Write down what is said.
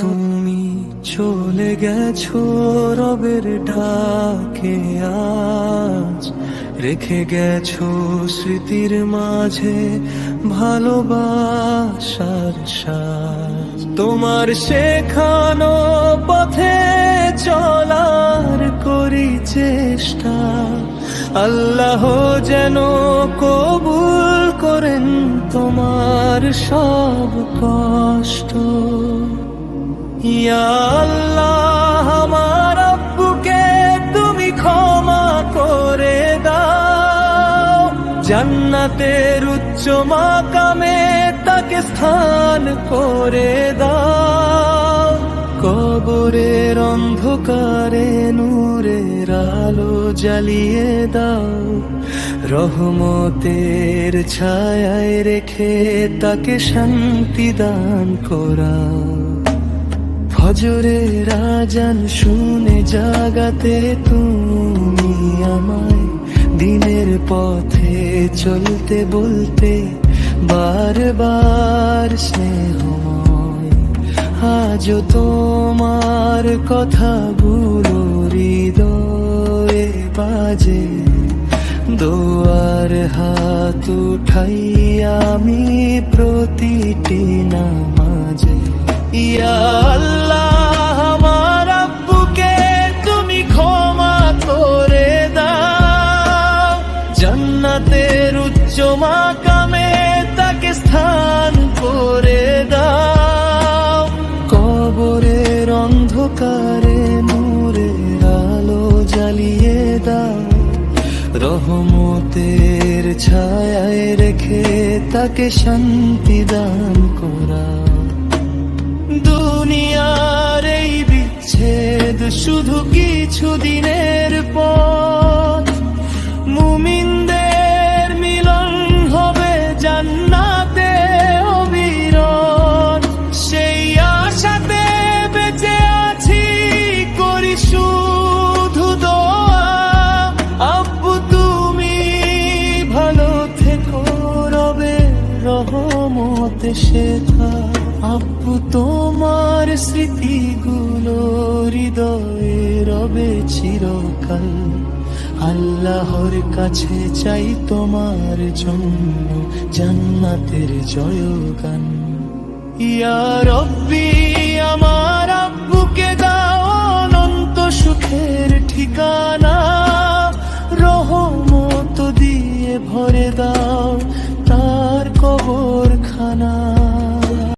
তুমি চলে গেছো রবের ডাকে, আজ রেখে গেছো স্মৃতির মাঝে ভালোবাসার সাজ। তোমার শেখানো পথে চলার করি চেষ্টা, আল্লাহ যেন কবুল করেন তোমার সব কষ্ট। ইয়া আল্লাহ, আমার আব্বুকে তুমি ক্ষমা করে দাও, জান্নাতের উচ্চ মাকামে তাকে স্থান করে দাও। কবরের অন্ধকারে নূরের আলো জ্বালিয়ে দাও, রহমতের ছায়ায় রেখে তাকে শান্তি দান করাও। ফজরের আজান শুনে জাগাতে তুমি আমায়, দিনের পথে চলতে বলতে বারবার স্নেহময়। আজও তোমার কথাগুলো হৃদয়ে বাজে, দোয়ার হাত উঠাই আমি প্রতিটি নামাজে। ইয়া আল্লাহ, আমার আব্বুকে তুমি ক্ষমা করে দাও, জান্নাতের উচ্চ মাকামে তাকে স্থান করে দাও। কবরের অন্ধকারে নূরের আলো জ্বালিয়ে দাও, রহমতের ছায়ায় রেখে তাকে শান্তি দান করাও। দুনিয়ার এই বিচ্ছেদ শুধু কিছু দিনের পথ, মুমিনদের মিলন হবে জান্নাতে অবিরত। সেই আশাতে বেঁচে আছি, করি শুধু দোয়া, আব্বু তুমি ভালো থেকো, রবে রহমতে শেখা। আব্বু তোমার স্মৃতিগুলো হৃদয়ে রবে চিরকাল, আল্লাহর কাছে চাই তোমার জন্য জান্নাতের জয়গান। ইয়া রব্বি, আমার আব্বুকে দাও অনন্ত সুখের ঠিকানা, রহমত দিয়ে ভরে দাও তার কবরখানা।